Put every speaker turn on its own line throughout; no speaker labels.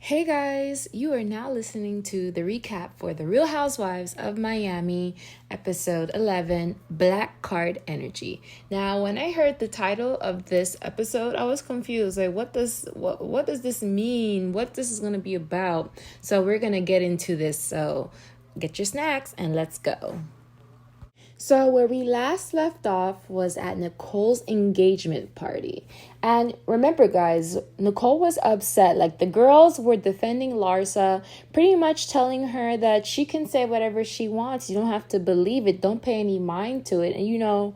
Hey guys, you are now listening to the recap for The Real Housewives of Miami, episode 11, Black Card Energy. Now, when I heard the title of this episode, I was confused. Like, what does this mean? What this is going to be about? So, we're going to get into this. So, get your snacks and let's go. So, where we last left off was at Nicole's engagement party. And remember, guys, Nicole was upset. Like, the girls were defending Larsa, pretty much telling her that she can say whatever she wants. You don't have to believe it, don't pay any mind to it. And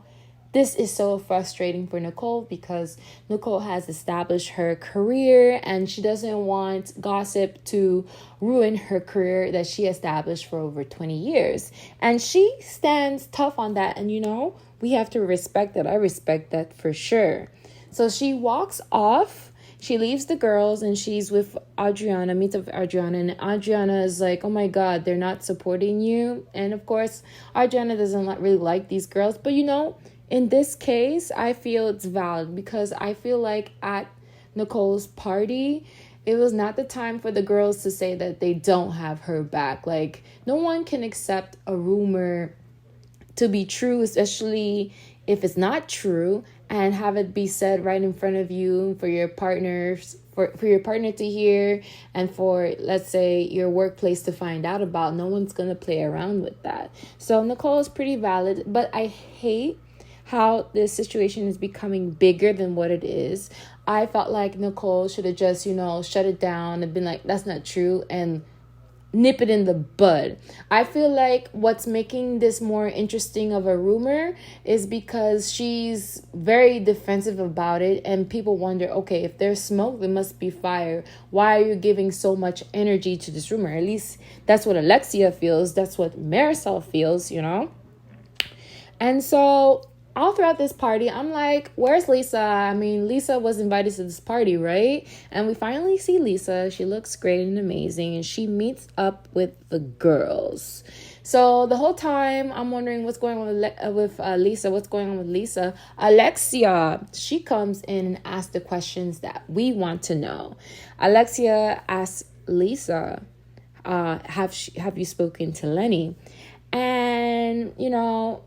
this is so frustrating for Nicole because Nicole has established her career and she doesn't want gossip to ruin her career that she established for over 20 years. And she stands tough on that. And we have to respect that. I respect that for sure. So she walks off. She leaves the girls and she's with Adriana, meets up with Adriana. And Adriana is like, oh my God, they're not supporting you. And of course, Adriana doesn't really like these girls. But in this case, I feel it's valid because I feel like at Nicole's party, it was not the time for the girls to say that they don't have her back. Like, no one can accept a rumor to be true, especially if it's not true, and have it be said right in front of you for your partners, for your partner to hear, and for, let's say, your workplace to find out about. No one's going to play around with that. So Nicole is pretty valid, but I hate how this situation is becoming bigger than what it is. I felt like Nicole should have just, shut it down and been like, that's not true, and nip it in the bud. I feel like what's making this more interesting of a rumor is because she's very defensive about it, and people wonder, okay, if there's smoke, there must be fire. Why are you giving so much energy to this rumor? At least that's what Alexia feels. That's what Marisol feels, And so all throughout this party, I'm like, where's Lisa? I mean, Lisa was invited to this party, right? And we finally see Lisa. She looks great and amazing, and she meets up with the girls. So the whole time, I'm wondering what's going on with Lisa. What's going on with Lisa? Alexia, she comes in and asks the questions that we want to know. Alexia asks Lisa, have you spoken to Lenny? And,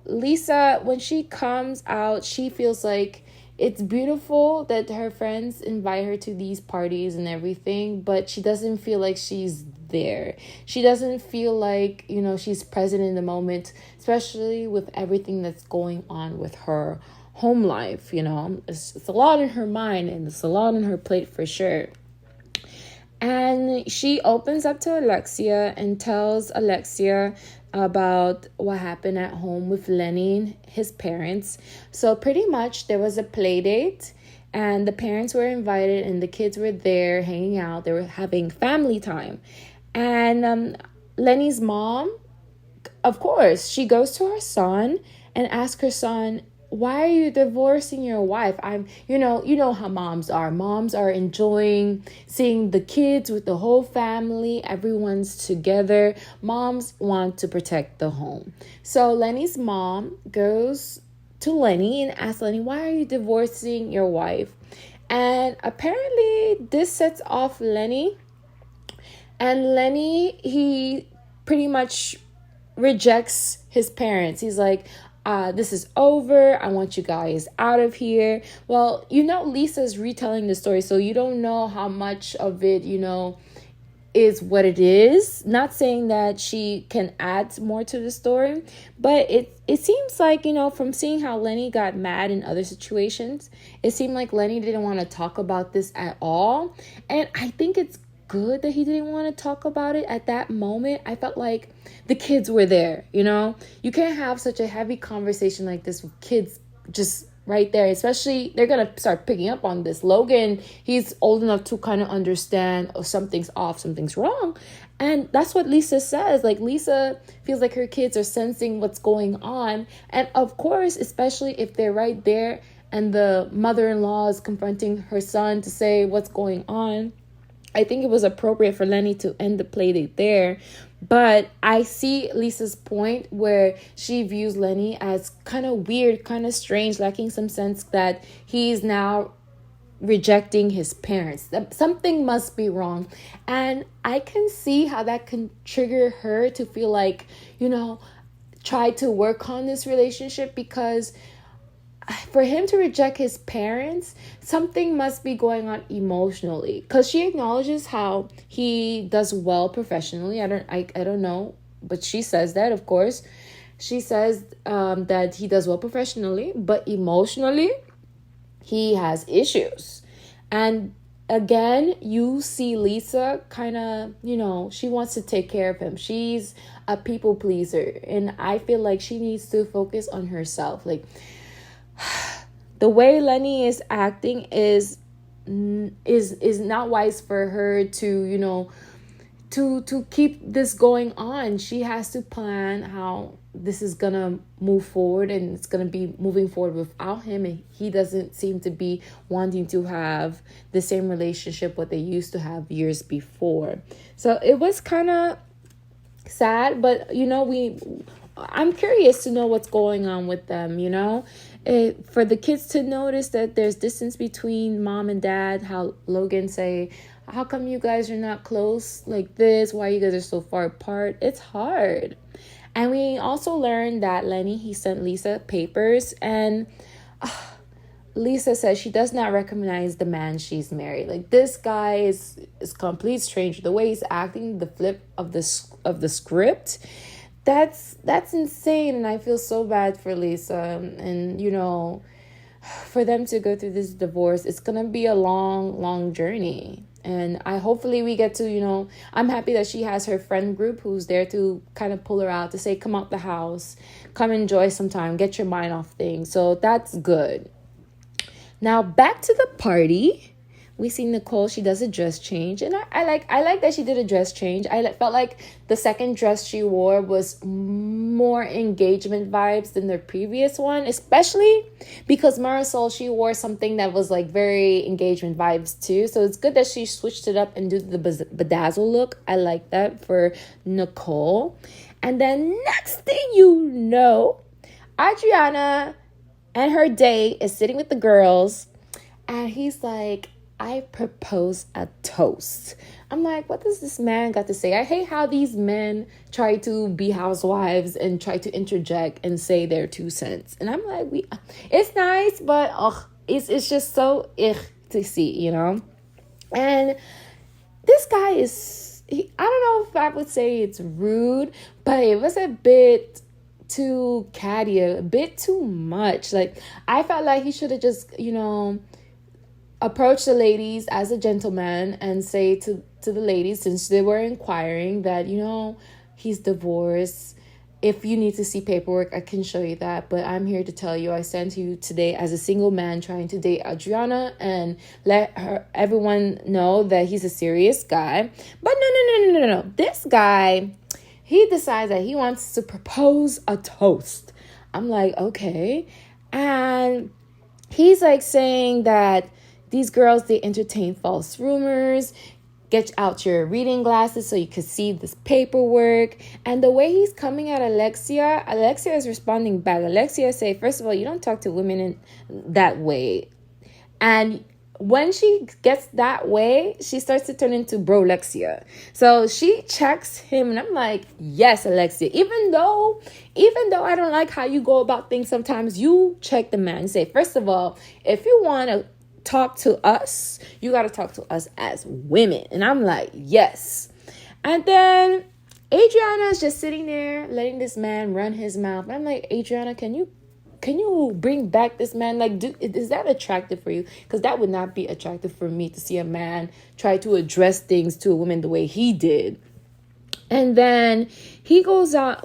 Lisa, when she comes out, she feels like it's beautiful that her friends invite her to these parties and everything, but she doesn't feel like she's there. She doesn't feel like, she's present in the moment, especially with everything that's going on with her home life. It's a lot in her mind and it's a lot on her plate for sure. And she opens up to Alexia and tells Alexia about what happened at home with Lenny and his parents. So pretty much there was a play date and the parents were invited and the kids were there hanging out. They were having family time. And Lenny's mom, of course, she goes to her son and asks her son, why are you divorcing your wife? You know how moms are. Moms are enjoying seeing the kids with the whole family. Everyone's together. Moms want to protect the home. So Lenny's mom goes to Lenny and asks Lenny, why are you divorcing your wife? And apparently this sets off Lenny. And Lenny, he pretty much rejects his parents. He's like, this is over. I want you guys out of here. Well, Lisa's retelling the story, so you don't know how much of it, is what it is. Not saying that she can add more to the story, but it seems like, from seeing how Lenny got mad in other situations, it seemed like Lenny didn't want to talk about this at all. And I think it's good that he didn't want to talk about it at that moment. I felt like the kids were there, You can't have such a heavy conversation like this with kids just right there, especially they're going to start picking up on this. Logan, he's old enough to kind of understand, oh, something's off, something's wrong. And that's what Lisa says. Like, Lisa feels like her kids are sensing what's going on. And of course, especially if they're right there and the mother-in-law is confronting her son to say what's going on, I think it was appropriate for Lenny to end the play date there. But I see Lisa's point where she views Lenny as kind of weird, kind of strange, lacking some sense that he's now rejecting his parents. Something must be wrong. And I can see how that can trigger her to feel like, try to work on this relationship, because for him to reject his parents, something must be going on emotionally, because she acknowledges how he does well professionally. I don't know, but she says that, of course. She says that he does well professionally, but emotionally he has issues. And again, you see Lisa kind of, she wants to take care of him. She's a people pleaser, and I feel like she needs to focus on herself. Like, the way Lenny is acting is not wise for her to, to keep this going on. She has to plan how this is gonna move forward, and it's gonna be moving forward without him, and he doesn't seem to be wanting to have the same relationship what they used to have years before. So it was kind of sad, but I'm curious to know what's going on with them. For the kids to notice that there's distance between mom and dad, how Logan say, how come you guys are not close like this? Why you guys are so far apart? It's hard. And we also learned that Lenny, he sent Lisa papers, and Lisa says she does not recognize the man she's married. Like, this guy is complete stranger. The way he's acting, the flip of the script, that's insane. And I feel so bad for Lisa. And for them to go through this divorce, it's gonna be a long journey. And hopefully we get to, I'm happy that she has her friend group who's there to kind of pull her out, to say, come out the house, come enjoy some time, get your mind off things. So that's good. Now back to the party. We see Nicole, she does a dress change, and I like that she did a dress change. I felt like the second dress she wore was more engagement vibes than the previous one, especially because Marisol, she wore something that was like very engagement vibes too. So it's good that she switched it up and did the bedazzle look. I like that for Nicole. And then next thing you know, Adriana and her date is sitting with the girls, and he's like, I propose a toast. I'm like, what does this man got to say? I hate how these men try to be housewives and try to interject and say their 2 cents. And I'm like, it's nice, but it's just so to see, And this guy I don't know if I would say it's rude, but it was a bit too catty, a bit too much. Like, I felt like he should have just, approach the ladies as a gentleman and say to the ladies, since they were inquiring, that he's divorced. If you need to see paperwork, I can show you that, but I'm here to tell you I sent you today as a single man trying to date Adriana, and let everyone know that he's a serious guy. But no, this guy, he decides that he wants to propose a toast. I'm like, okay. And he's like saying that these girls, they entertain false rumors. Get out your reading glasses so you can see this paperwork. And the way he's coming at Alexia is responding back. Alexia say, first of all, you don't talk to women in that way. And when she gets that way, she starts to turn into bro-lexia. So she checks him, and I'm like, yes, Alexia. Even though I don't like how you go about things sometimes, you check the man and say, first of all, if you want to talk to us, you got to talk to us as women. And I'm like, yes. And then Adriana is just sitting there letting this man run his mouth. And I'm like, Adriana, can you bring back this man? Like, is that attractive for you? Because that would not be attractive for me, to see a man try to address things to a woman the way he did. And then he goes on,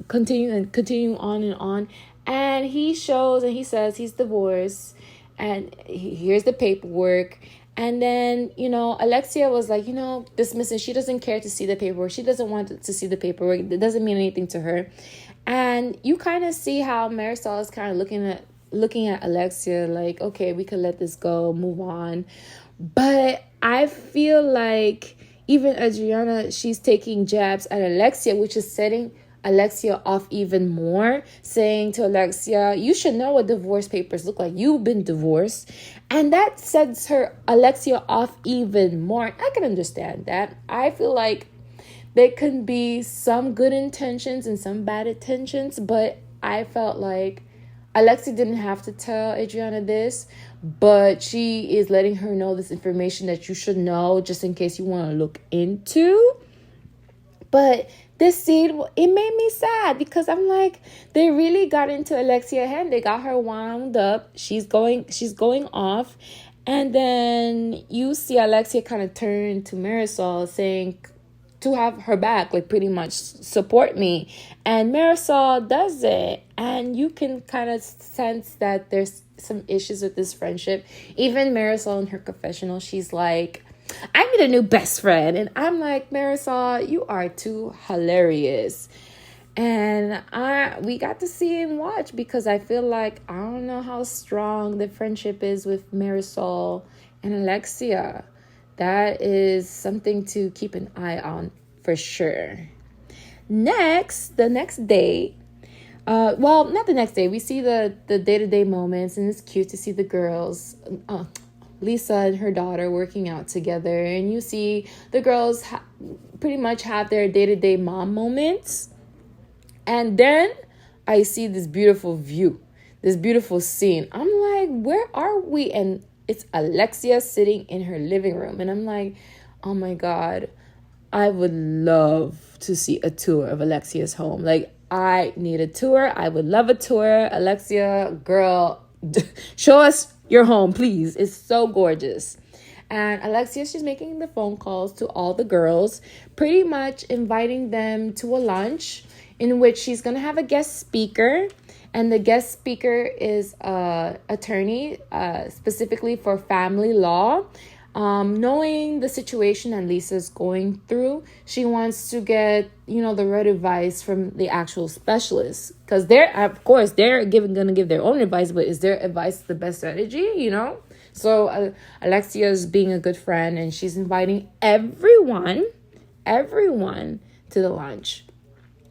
continue on and on. And he shows, and he says he's divorced. And here's the paperwork. And then, Alexia was like, dismissing. She doesn't care to see the paperwork. She doesn't want to see the paperwork. It doesn't mean anything to her. And you kind of see how Marisol is kind of looking at Alexia like, okay, we could let this go, move on. But I feel like even Adriana, she's taking jabs at Alexia, which is setting Alexia off even more, saying to Alexia, you should know what divorce papers look like. You've been divorced. And that sets Alexia off even more. I can understand that. I feel like there can be some good intentions and some bad intentions, but I felt like Alexia didn't have to tell Adriana this, but she is letting her know this information that you should know just in case you want to look into. But this scene, it made me sad because I'm like, they really got into Alexia's head. They got her wound up. She's going off. And then you see Alexia kind of turn to Marisol saying to have her back, like pretty much support me. And Marisol does it. And you can kind of sense that there's some issues with this friendship. Even Marisol in her confessional, she's like, I need a new best friend. And I'm like, Marisol, you are too hilarious. And we got to see and watch because I feel like I don't know how strong the friendship is with Marisol and Alexia. That is something to keep an eye on for sure. The next day, not the next day, we see the day-to-day moments, and it's cute to see the girls, Lisa and her daughter working out together, and you see the girls pretty much have their day-to-day mom moments. And then I see this beautiful view, this beautiful scene. I'm like, where are we? And it's Alexia sitting in her living room. And I'm like, oh my God, I would love to see a tour of Alexia's home. Like, I need a tour. I would love a tour. Alexia, girl, show us your home, please. It's so gorgeous. And Alexia, she's making the phone calls to all the girls, pretty much inviting them to a lunch in which she's going to have a guest speaker. And the guest speaker is an attorney specifically for family law. Knowing the situation that Lisa's going through, she wants to get, the right advice from the actual specialists. Because they're going to give their own advice, but is their advice the best strategy, So Alexia's being a good friend, and she's inviting everyone to the lunch.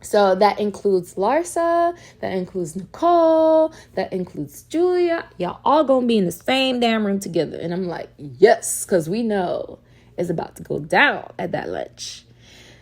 So that includes Larsa, that includes Nicole, that includes Julia. Y'all all gonna be in the same damn room together. And I'm like, yes, because we know it's about to go down at that lunch.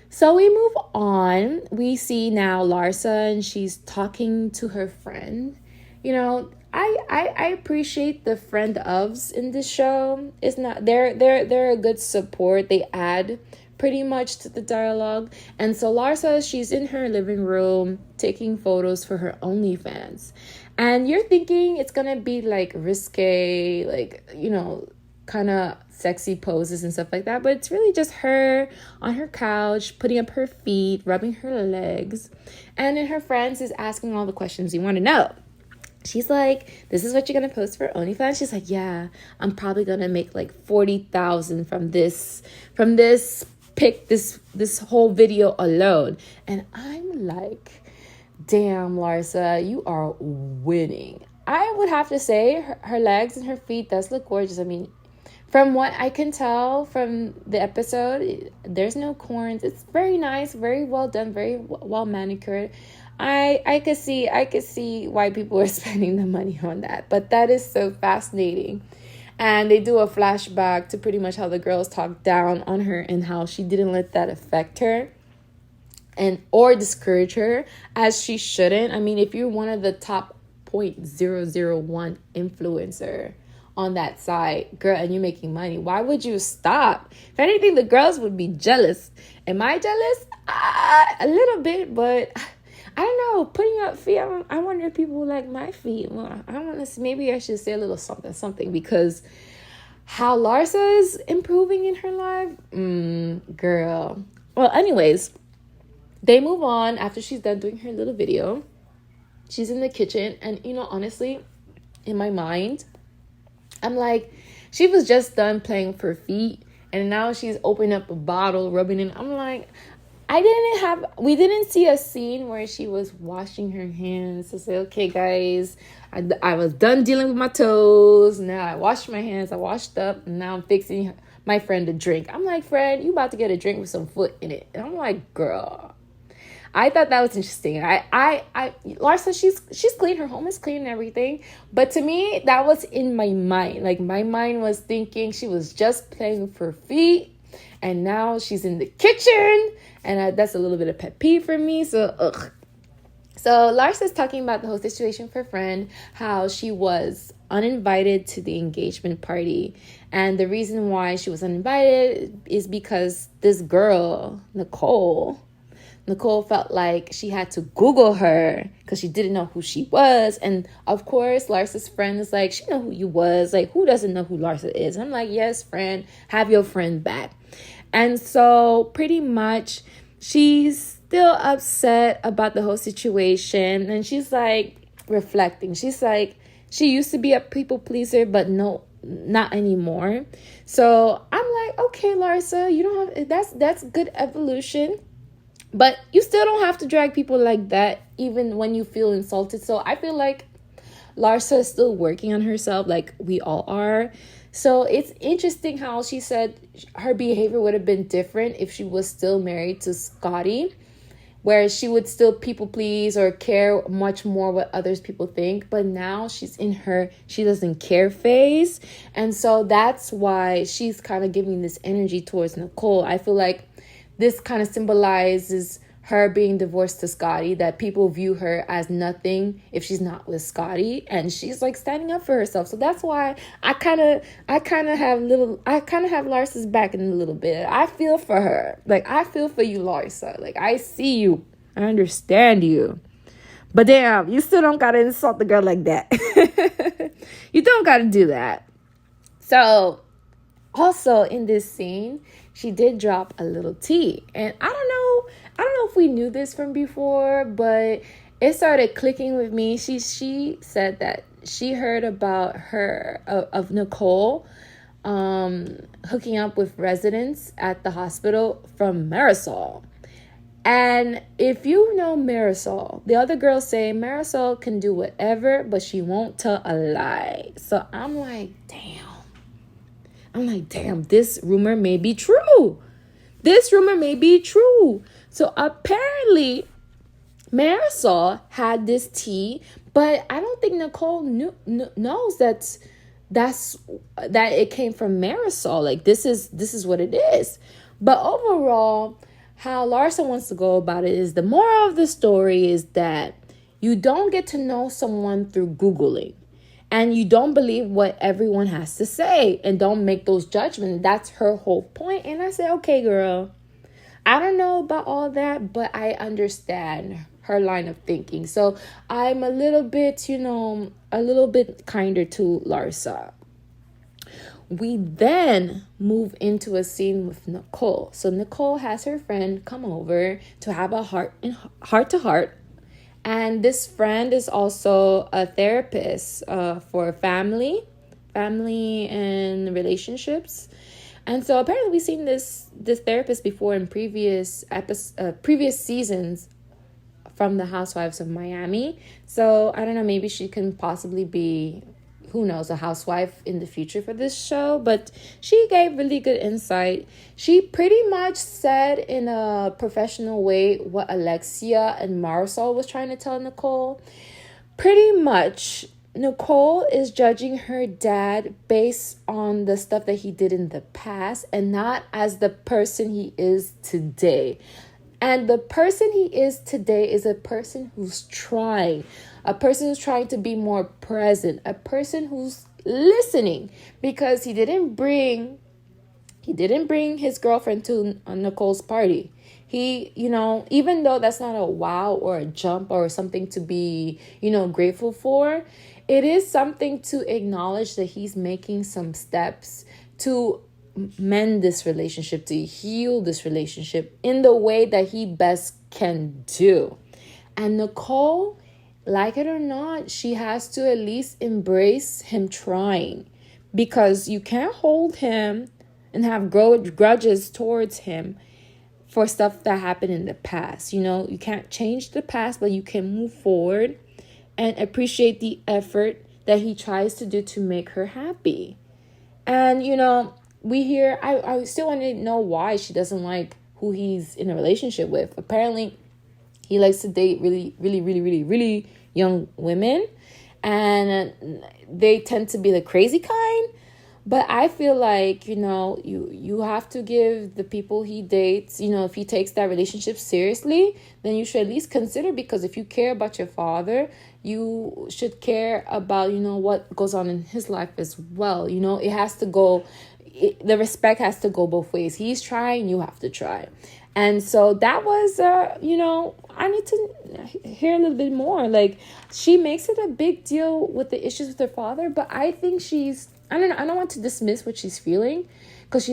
So we move on. We see now Larsa, and she's talking to her friend. I appreciate the friend ofs in this show. It's not they're a good support. They add pretty much to the dialogue. And so Larsa, she's in her living room taking photos for her OnlyFans. And you're thinking it's gonna be like risque, like, kind of sexy poses and stuff like that. But it's really just her on her couch, putting up her feet, rubbing her legs. And then her friends is asking all the questions you want to know. She's like, this is what you're going to post for OnlyFans? She's like, yeah, I'm probably going to make like 40,000 from this pick, this whole video alone. And I'm like, damn, Larsa, you are winning. I would have to say her legs and her feet does look gorgeous. I mean, from what I can tell from the episode, there's no corns. It's very nice, very well done, very well manicured. I could see why people are spending the money on that. But that is so fascinating. And they do a flashback to pretty much how the girls talked down on her and how she didn't let that affect her or discourage her, as she shouldn't. I mean, if you're one of the top 0.001 influencer on that site, girl, and you're making money, why would you stop? If anything, the girls would be jealous. Am I jealous? A little bit, but I don't know. Putting up feet, I wonder if people like my feet. Well, I want to see, maybe I should say a little something, because how Larsa is improving in her life, girl. Well, anyways, they move on after she's done doing her little video. She's in the kitchen, and honestly, in my mind, I'm like, she was just done playing with her feet, and now she's opening up a bottle, rubbing it. I'm like, we didn't see a scene where she was washing her hands to say, okay, guys, I was done dealing with my toes. Now I washed my hands, I washed up, and now I'm fixing my friend a drink. I'm like, friend, you about to get a drink with some foot in it. And I'm like, girl, I thought that was interesting. Larsa, she's clean. Her home is clean and everything. But to me, that was in my mind. Like, my mind was thinking she was just playing with her feet, and now she's in the kitchen, and that's a little bit of pet peeve for me. So, ugh. So Larsa's talking about the whole situation with her friend, how she was uninvited to the engagement party. And the reason why she was uninvited is because this girl, Nicole felt like she had to Google her because she didn't know who she was. And of course, Larsa's friend is like, she know who you was. Like, who doesn't know who Larsa is? I'm like, yes, friend, have your friend back. And so pretty much she's still upset about the whole situation. And she's like reflecting. She's like, she used to be a people pleaser, but no, not anymore. So I'm like, okay, Larsa, you don't have, that's good evolution. But you still don't have to drag people like that, even when you feel insulted. So I feel like Larsa is still working on herself, like we all are. So it's interesting how she said her behavior would have been different if she was still married to Scotty, where she would still people please or care much more what others people think. But now she's in her she doesn't care phase. And so that's why she's kind of giving this energy towards Nicole. I feel like this kind of symbolizes her being divorced to Scotty, that people view her as nothing if she's not with Scotty, and she's like standing up for herself. So that's why I kind of have Larsa's back in a little bit. I feel for her. Like, I feel for you, Larsa. Like, I see you. I understand you. But damn, you still don't gotta insult the girl like that. You don't gotta do that. So also in this scene, she did drop a little tea. And I don't know if we knew this from before, but it started clicking with me. She said that she heard about her of Nicole hooking up with residents at the hospital from Marisol. And if you know Marisol, the other girls say Marisol can do whatever, but she won't tell a lie. So I'm like, damn, this rumor may be true. So apparently Marisol had this tea, but I don't think Nicole knows that it came from Marisol. Like, this is what it is. But overall, how Larsa wants to go about it is, the moral of the story is that you don't get to know someone through Googling. And you don't believe what everyone has to say, and don't make those judgments. That's her whole point. And I say, okay, girl, I don't know about all that, but I understand her line of thinking. So I'm a little bit kinder to Larsa. We then move into a scene with Nicole. So Nicole has her friend come over to have a heart-to-heart. And this friend is also a therapist for family and relationships. And so apparently we've seen this therapist before in previous seasons from the Housewives of Miami. So I don't know, maybe she can possibly be, who knows, a housewife in the future for this show. But she gave really good insight. She pretty much said in a professional way what Alexia and Marisol was trying to tell Nicole. Pretty much, Nicole is judging her dad based on the stuff that he did in the past, and not as the person he is today. And the person he is today is a person who's trying. A person who's trying to be more present. A person who's listening. Because he didn't bring his girlfriend to Nicole's party. He, even though that's not a wow or a jump or something to be, grateful for, it is something to acknowledge that he's making some steps to mend this relationship, to heal this relationship in the way that he best can do. And Nicole, like it or not, she has to at least embrace him trying, because you can't hold him and have grudges towards him for stuff that happened in the past. You can't change the past, but you can move forward and appreciate the effort that he tries to do to make her happy. And, we hear, I still want to know why she doesn't like who he's in a relationship with. Apparently, He likes to date really, really, really, really, really young women. And they tend to be the crazy kind. But I feel like, you have to give the people he dates, if he takes that relationship seriously, then you should at least consider, because if you care about your father, you should care about, what goes on in his life as well. It has to go, the respect has to go both ways. He's trying, you have to try. And so that was, I need to hear a little bit more. Like, she makes it a big deal with the issues with her father, but I think I don't want to dismiss what she's feeling, because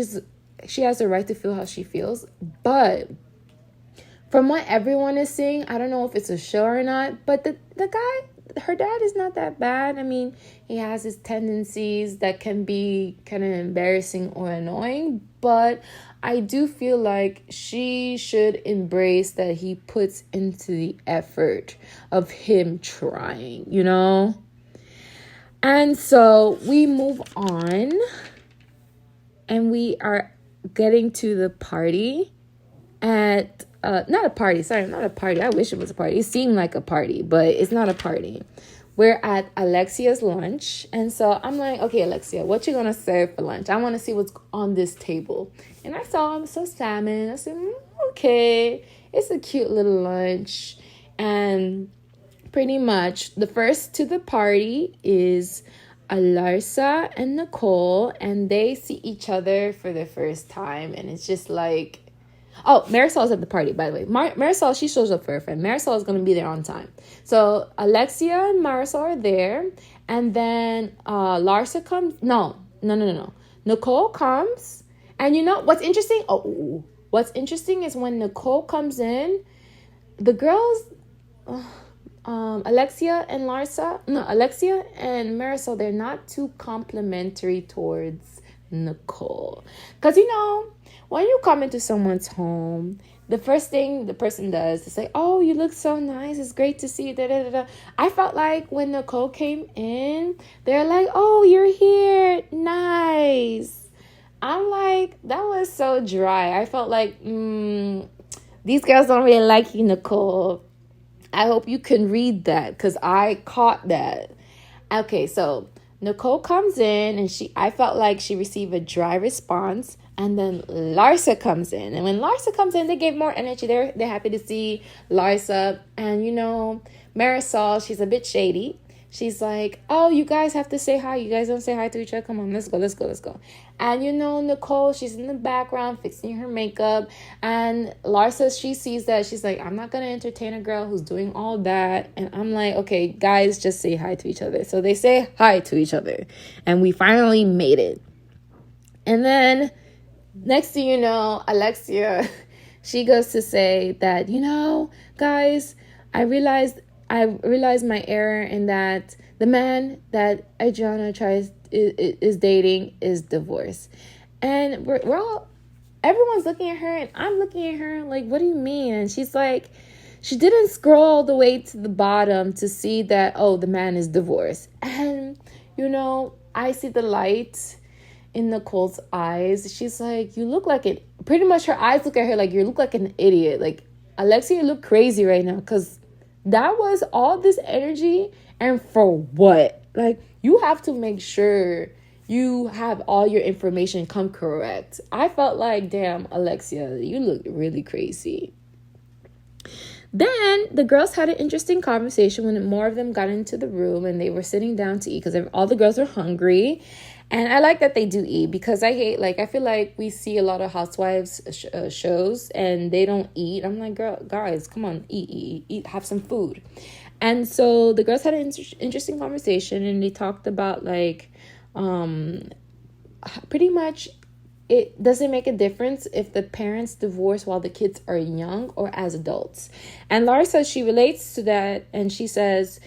she has the right to feel how she feels. But from what everyone is saying, I don't know if it's a show or not, but the guy, her dad is not that bad. I mean, he has his tendencies that can be kind of embarrassing or annoying, but I do feel like she should embrace that he puts into the effort of him trying, And so we move on, and we are getting to the party at, not a party. I wish it was a party. It seemed like a party, but it's not a party. We're at Alexia's lunch. And so I'm like, okay, Alexia, what you gonna serve for lunch? I want to see what's on this table. And I saw some salmon. I said, okay, it's a cute little lunch. And pretty much the first to the party is Larsa and Nicole, and they see each other for the first time. And it's just like, oh, Marisol's at the party, by the way. Marisol, she shows up for her friend. Marisol is going to be there on time. So Alexia and Marisol are there. And then Larsa comes. No. Nicole comes. And what's interesting? What's interesting is when Nicole comes in, the girls, Alexia and Marisol, they're not too complimentary towards Nicole. Because, when you come into someone's home, the first thing the person does is say, oh, you look so nice. It's great to see you. Da, da, da, da. I felt like when Nicole came in, they're like, oh, you're here. Nice. I'm like, that was so dry. I felt like, these girls don't really like you, Nicole. I hope you can read that, because I caught that. Okay, so Nicole comes in, and I felt like she received a dry response. And then Larsa comes in. And when Larsa comes in, they gave more energy. They're happy to see Larsa. And, Marisol, she's a bit shady. She's like, oh, you guys have to say hi. You guys don't say hi to each other. Come on, let's go. And, Nicole, she's in the background fixing her makeup. And Larsa, she sees that. She's like, I'm not going to entertain a girl who's doing all that. And I'm like, okay, guys, just say hi to each other. So they say hi to each other. And we finally made it. And then next thing you know, Alexia, she goes to say that, guys, I realized my error, in that the man that Adriana is dating is divorced. And everyone's looking at her, and I'm looking at her like, what do you mean? And she's like, she didn't scroll all the way to the bottom to see that, oh, the man is divorced. And, I see the light in Nicole's eyes. She's like, you look like it. Pretty much her eyes look at her like, you look like an idiot. Like, Alexia, you look crazy right now, because that was all this energy, and for what? Like, you have to make sure you have all your information come correct. I felt like, damn, Alexia, you look really crazy. Then the girls had an interesting conversation when more of them got into the room, and they were sitting down to eat, because all the girls were hungry. And I like that they do eat, because I feel like we see a lot of Housewives shows and they don't eat. I'm like, guys, come on, eat, have some food. And so the girls had an interesting conversation, and they talked about pretty much it doesn't make a difference if the parents divorce while the kids are young or as adults. And Larsa, she relates to that, and she says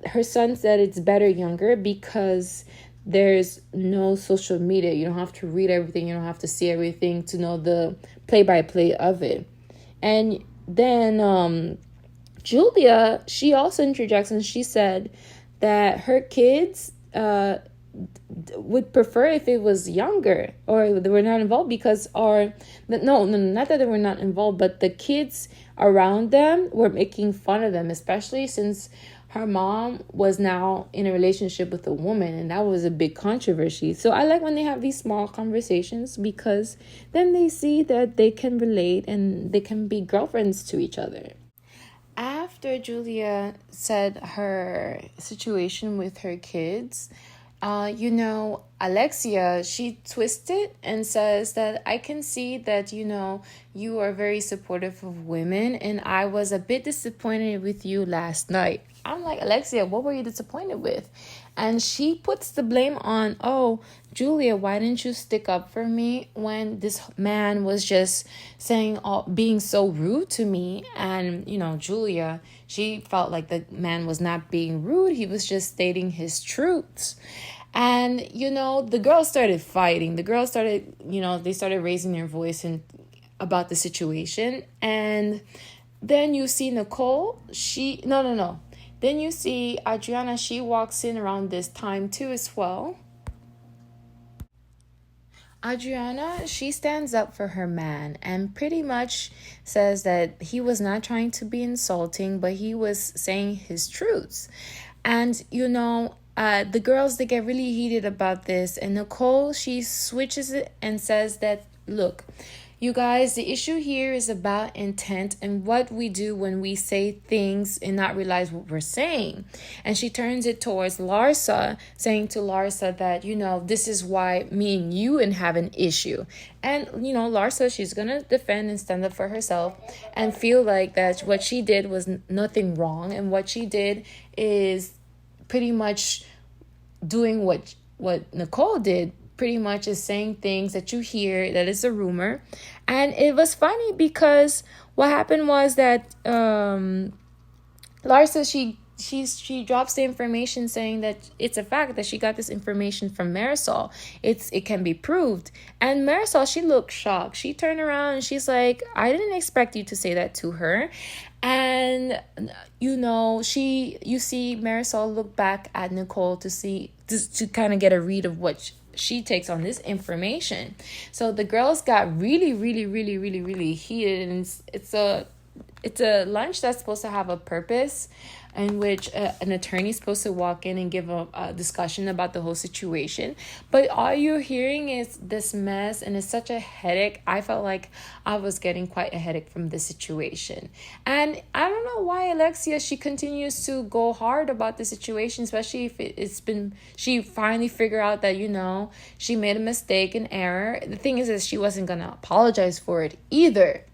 her son said it's better younger, because there's no social media. You don't have to read everything. You don't have to see everything to know the play-by-play of it. And then Julia, she also interjects, and she said that her kids, would prefer if it was younger or they were not involved, because or no, not that they were not involved, but the kids around them were making fun of them, especially since her mom was now in a relationship with a woman, and that was a big controversy. So I like when they have these small conversations, because then they see that they can relate and they can be girlfriends to each other. After Julia said her situation with her kids, Alexia, she twisted and says that I can see that, you are very supportive of women, and I was a bit disappointed with you last night. I'm like, Alexia, what were you disappointed with? And she puts the blame on, oh, Julia, why didn't you stick up for me when this man was just being so rude to me? And, Julia, she felt like the man was not being rude. He was just stating his truths. And, the girls started fighting. The girls started, they started raising their voice about the situation. And then you see Nicole, no. Then you see Adriana, she walks in around this time too as well. Adriana, she stands up for her man and pretty much says that he was not trying to be insulting, but he was saying his truths. And, the girls, they get really heated about this. And Nicole, she switches it and says that, look, you guys, the issue here is about intent and what we do when we say things and not realize what we're saying. And she turns it towards Larsa, saying to Larsa that, this is why me and you have an issue. And, Larsa, she's going to defend and stand up for herself and feel like that what she did was nothing wrong. And what she did is pretty much doing what Nicole did, pretty much is saying things that you hear that is a rumor. And it was funny because what happened was that Larsa, she drops the information saying that it's a fact that she got this information from Marisol. It can be proved. And Marisol, she looked shocked. She turned around and she's like, I didn't expect you to say that to her. And you see Marisol look back at Nicole to kind of get a read of what she takes on this information. So the girls got really, really, really, really, really heated, and it's a lunch that's supposed to have a purpose, in which an attorney is supposed to walk in and give a discussion about the whole situation. But all you're hearing is this mess, and it's such a headache. I felt like I was getting quite a headache from this situation. And I don't know why Alexia, she continues to go hard about the situation, especially if she finally figured out that, she made a mistake, an error. The thing is she wasn't going to apologize for it either.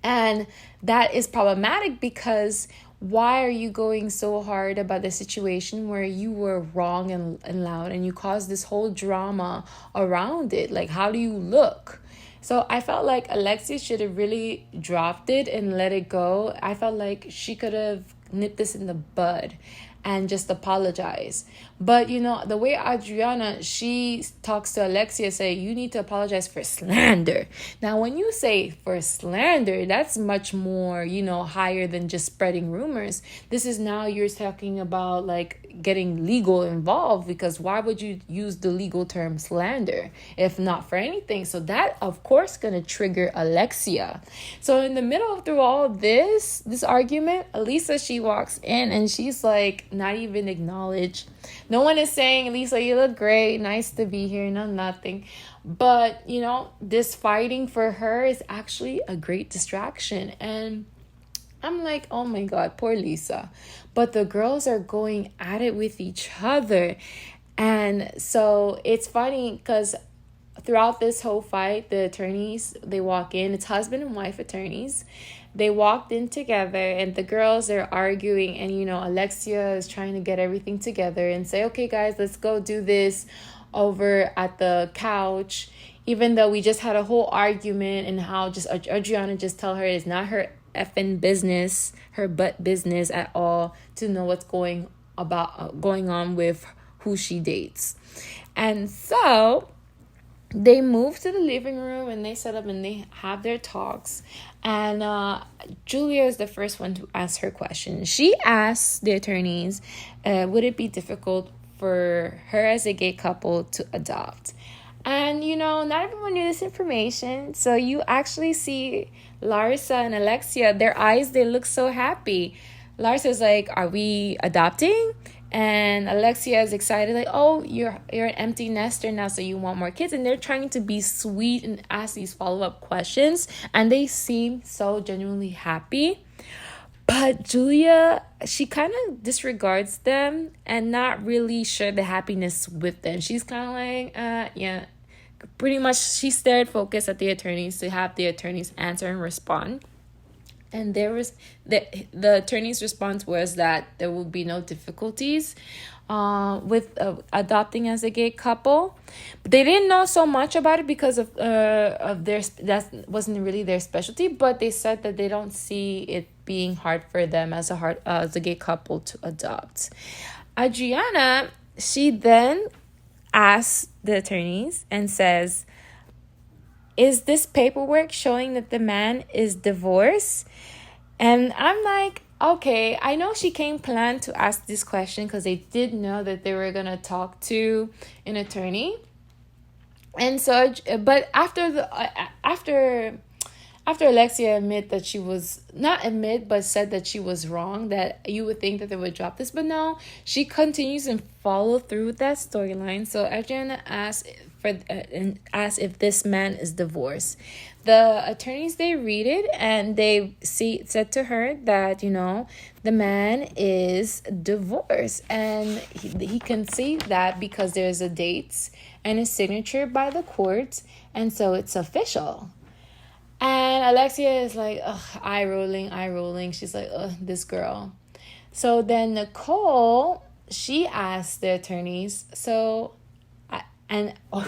And that is problematic, because why are you going so hard about the situation where you were wrong and loud, and you caused this whole drama around it? Like, how do you look? So I felt like Alexia should have really dropped it and let it go. I felt like she could have nipped this in the bud and just apologize. But, the way Adriana, she talks to Alexia, say, you need to apologize for slander. Now, when you say for slander, that's much more, higher than just spreading rumors. This is now you're talking about like getting legal involved, because why would you use the legal term slander if not for anything? So that, of course, going to trigger Alexia. So in the middle of through all this argument, Elisa, she walks in and she's like, not even acknowledged. No one is saying, Lisa, you look great, nice to be here, nothing. But, this fighting for her is actually a great distraction. And I'm like, oh my God, poor Lisa. But the girls are going at it with each other. And so it's funny because throughout this whole fight, the attorneys, they walk in. It's husband and wife attorneys. They walked in together, and the girls are arguing, and Alexia is trying to get everything together and say, okay guys, let's go do this over at the couch, even though we just had a whole argument, and how just Adriana just tell her it's not her effing business, her butt business at all, to know what's going on with who she dates. And so they move to the living room and they set up and they have their talks. And Julia is the first one to ask her question. She asks the attorneys, would it be difficult for her as a gay couple to adopt. And not everyone knew this information. So you actually see Larsa and Alexia, their eyes, they look so happy. Larsa's like, "Are we adopting?" And Alexia is excited, like, "Oh, you're an empty nester now, so you want more kids." And they're trying to be sweet and ask these follow-up questions, and they seem so genuinely happy. But Julia, she kind of disregards them and not really share the happiness with them. She's kind of like, yeah. Pretty much, she stared focused at the attorneys to have the attorneys answer and respond. And there was the attorney's response was that there will be no difficulties with adopting as a gay couple. But they didn't know so much about it because of their, that wasn't really their specialty. But they said that they don't see it being hard for them as a gay couple to adopt. Adriana, she then asks the attorneys and says, "Is this paperwork showing that the man is divorced?" And I'm like, okay, I know she came planned to ask this question because they did know that they were going to talk to an attorney. And so, but after Alexia said that she was wrong, that you would think that they would drop this, but no, she continues and follow through with that storyline. So Adriana asks if this man is divorced. The attorneys, they read it and they said to her that the man is divorced, and he can see that because there's a date and a signature by the court, and so it's official. And Alexia is like, ugh, eye rolling. She's like, ugh, this girl. So then Nicole, she asked the attorneys,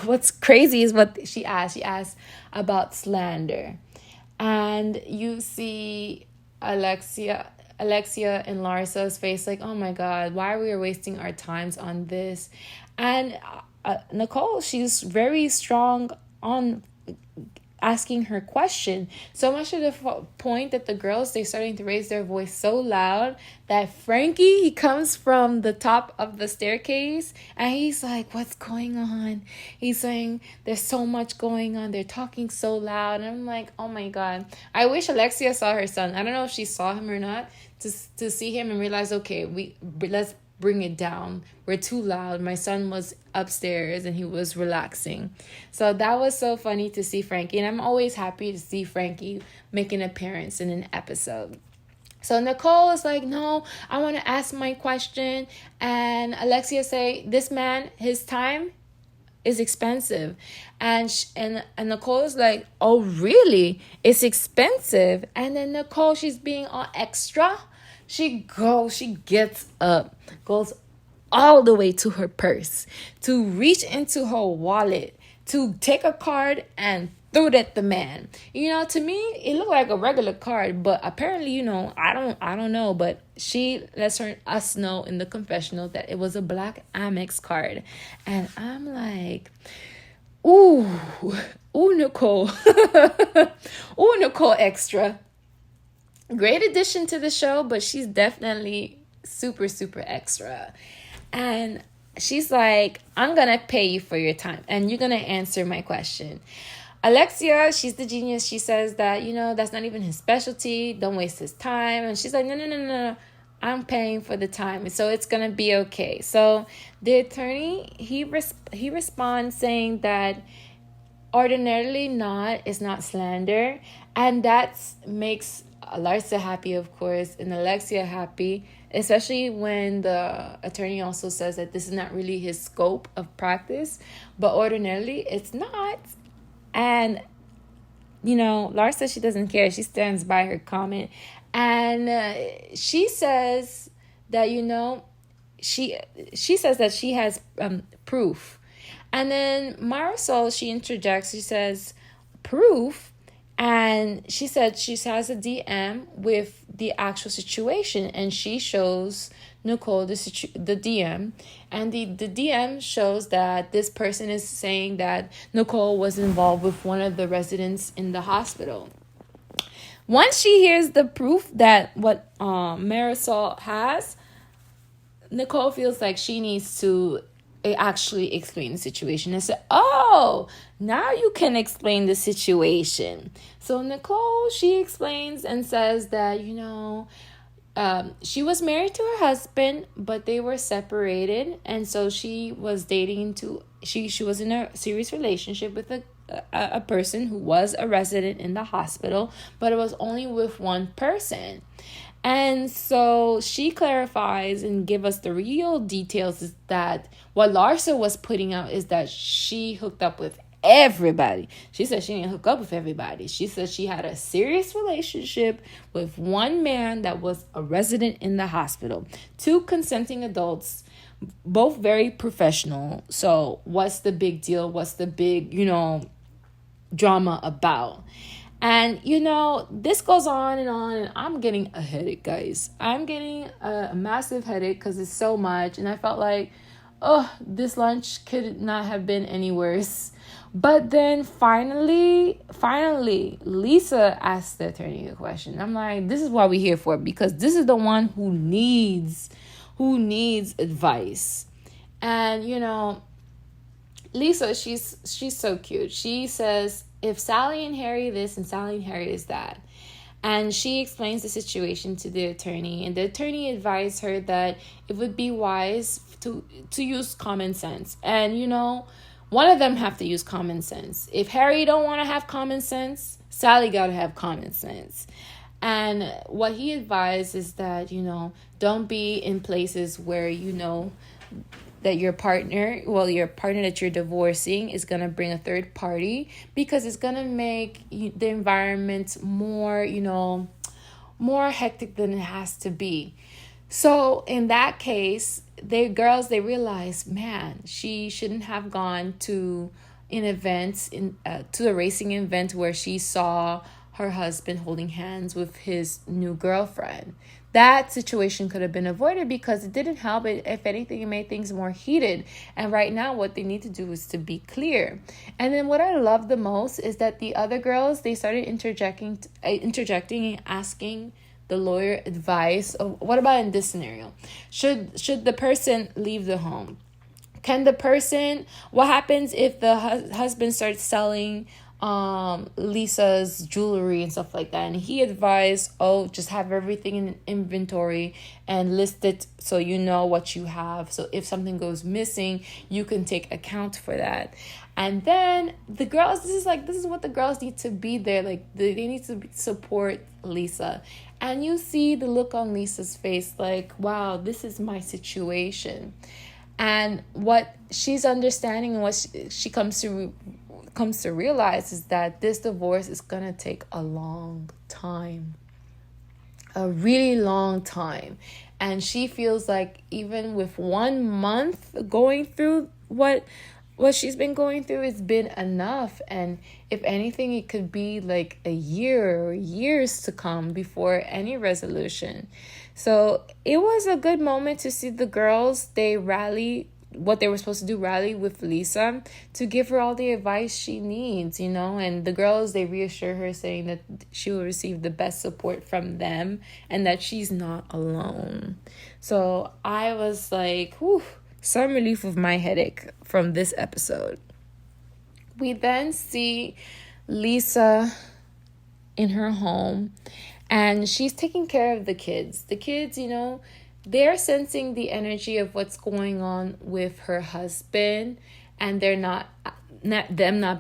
what's crazy is what she asked. She asked about slander. And you see Alexia and Larsa's face like, oh my God, why are we wasting our times on this? And Nicole, she's very strong on asking her question, so much to the point that the girls, they starting to raise their voice so loud that Frankie, he comes from the top of the staircase and he's like, what's going on? He's saying there's so much going on, they're talking so loud. And I'm like, oh my God, I wish Alexia saw her son. I don't know if she saw him or not, to see him and realize, okay, let's bring it down. We're too loud. My son was upstairs and he was relaxing. So that was so funny to see Frankie. And I'm always happy to see Frankie make an appearance in an episode. So Nicole is like, no, I want to ask my question. And Alexia say, this man, his time is expensive. And Nicole is like, oh, really? It's expensive? And then Nicole, she's being all extra. She gets up, goes all the way to her purse, to reach into her wallet, to take a card and threw it at the man. To me, it looked like a regular card, but apparently, I don't know, but she lets us know in the confessional that it was a black Amex card. And I'm like, ooh, Nicole. Ooh, Nicole extra. Great addition to the show, but she's definitely super, super extra. And she's like, I'm going to pay you for your time and you're going to answer my question. Alexia, she's the genius. She says that, that's not even his specialty. Don't waste his time. And she's like, no. I'm paying for the time. So it's going to be okay. So the attorney, he responds saying that ordinarily is not slander. And that makes Larsa happy, of course, and Alexia happy, especially when the attorney also says that this is not really his scope of practice, but ordinarily it's not. And Larsa, she doesn't care. She stands by her comment, and she says that she says that she has proof. And then Marisol, she interjects. She says, proof? And she said she has a DM with the actual situation, and she shows Nicole the DM, and the DM shows that this person is saying that Nicole was involved with one of the residents in the hospital. Once she hears the proof that what Marisol has, Nicole feels like she needs to actually explain the situation and say, oh, now you can explain the situation. So Nicole, she explains and says that, she was married to her husband, but they were separated, and so she was she was in a serious relationship with a person who was a resident in the hospital, but it was only with one person. And so she clarifies and give us the real details, is that what Larsa was putting out is that she hooked up with everybody. She said she didn't hook up with everybody. She said she had a serious relationship with one man that was a resident in the hospital. 2 consenting adults, both very professional. So what's the big deal? What's the big, drama about? And, this goes on, and I'm getting a headache, guys. I'm getting a massive headache because it's so much. And I felt like, this lunch could not have been any worse. But then finally, Lisa asked the attorney a question. I'm like, this is what we're here for, because this is the one who needs advice. And, Lisa, she's so cute. She says, if Sally and Harry this and Sally and Harry is that. And she explains the situation to the attorney. And the attorney advised her that it would be wise to use common sense. And, one of them have to use common sense. If Harry don't want to have common sense, Sally got to have common sense. And what he advised is that, don't be in places where, that your partner that you're divorcing is going to bring a third party, because it's going to make the environment more, more hectic than it has to be. So in that case, they realize, man, she shouldn't have gone to an event, to a racing event where she saw her husband holding hands with his new girlfriend. That situation could have been avoided, because it didn't help. If anything, it made things more heated. And right now, what they need to do is to be clear. And then what I love the most is that the other girls, they started interjecting and asking the lawyer advice of, what about in this scenario? Should the person leave the home? What happens if the husband starts selling Lisa's jewelry and stuff like that? And he advised, just have everything in inventory and list it so you know what you have. So if something goes missing, you can take account for that. And then the girls, this is what the girls need to be there. Like, they need to support Lisa. And you see the look on Lisa's face, like, wow, this is my situation. And what she's understanding and what she comes to realize is that this divorce is going to take a long time. A really long time. And she feels like even with 1 month going through what she's been going through, it's been enough. And if anything, it could be like a year or years to come before any resolution. So it was a good moment to see the girls, they rally what they were supposed to do, rally with Lisa to give her all the advice she needs, and the girls, they reassure her, saying that she will receive the best support from them and that she's not alone. So I was like, whew, some relief of my headache from this episode. We then see Lisa in her home, and she's taking care of the kids. The kids, they're sensing the energy of what's going on with her husband, and they're not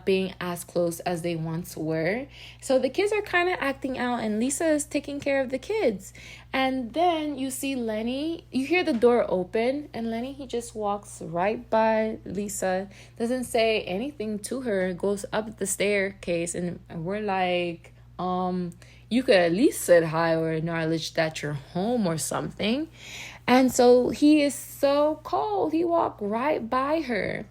being as close as they once were. So the kids are kind of acting out, and Lisa is taking care of the kids. And then you see Lenny, you hear the door open, and Lenny, he just walks right by Lisa, doesn't say anything to her, goes up the staircase, and we're like, you could at least say hi or acknowledge that you're home or something. And so he is so cold. He walked right by her.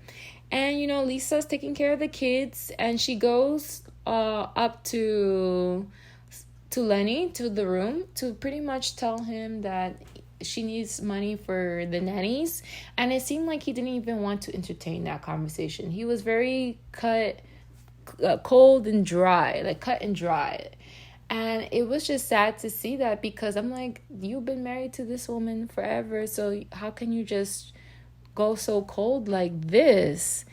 And, Lisa's taking care of the kids, and she goes up to Lenny, to the room, to pretty much tell him that she needs money for the nannies. And it seemed like he didn't even want to entertain that conversation. He was very cold and dry, like cut and dry. And it was just sad to see that, because I'm like, you've been married to this woman forever, so how can you just go so cold like this?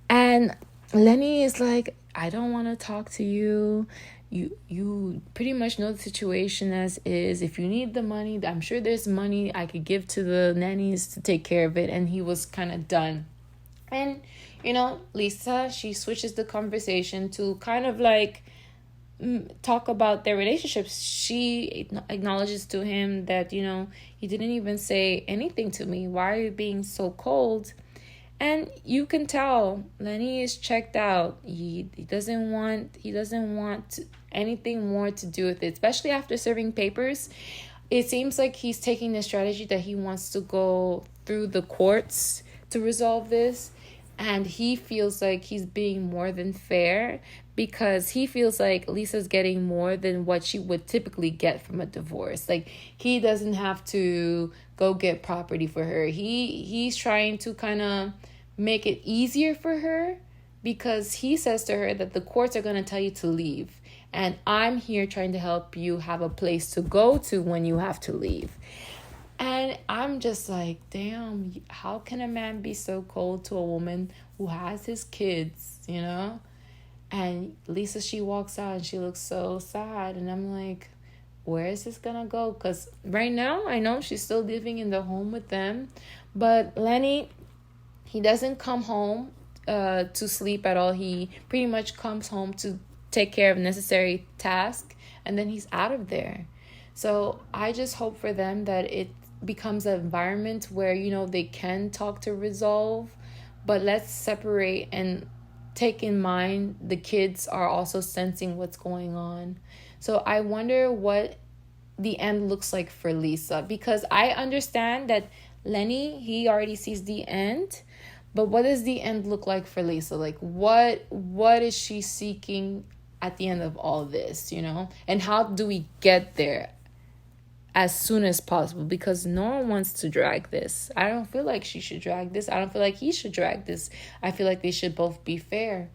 And Lenny is like, I don't want to talk to you. You pretty much know the situation as is. If you need the money, I'm sure there's money I could give to the nannies to take care of it. And he was kind of done. And, Lisa, she switches the conversation to kind of like talk about their relationships. She acknowledges to him that, he didn't even say anything to me. Why are you being so cold? And you can tell Lenny is checked out. He doesn't want anything more to do with it, especially after serving papers. It seems like he's taking the strategy that he wants to go through the courts to resolve this. And he feels like he's being more than fair, because he feels like Lisa's getting more than what she would typically get from a divorce. Like, he doesn't have to go get property for her. He's trying to kind of make it easier for her, because he says to her that the courts are going to tell you to leave. And I'm here trying to help you have a place to go to when you have to leave. And I'm just like, damn, how can a man be so cold to a woman who has his kids, And Lisa, she walks out and she looks so sad. And I'm like, where is this gonna go? Because right now, I know she's still living in the home with them. But Lenny, he doesn't come home to sleep at all. He pretty much comes home to take care of necessary tasks, and then he's out of there. So I just hope for them that it becomes an environment where, they can talk to resolve, but let's separate and take in mind the kids are also sensing what's going on. So I wonder what the end looks like for Lisa, because I understand that Lenny, he already sees the end, but what does the end look like for Lisa? Like, what is she seeking at the end of all this, And how do we get there as soon as possible? Because no one wants to drag this. I don't feel like she should drag this. I don't feel like he should drag this. I feel like they should both be fair.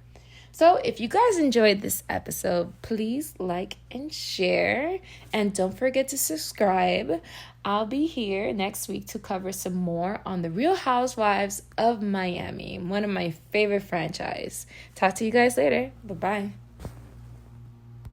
So if you guys enjoyed this episode, please like and share. And don't forget to subscribe. I'll be here next week to cover some more on the Real Housewives of Miami, one of my favorite franchise. Talk to you guys later. Bye-bye.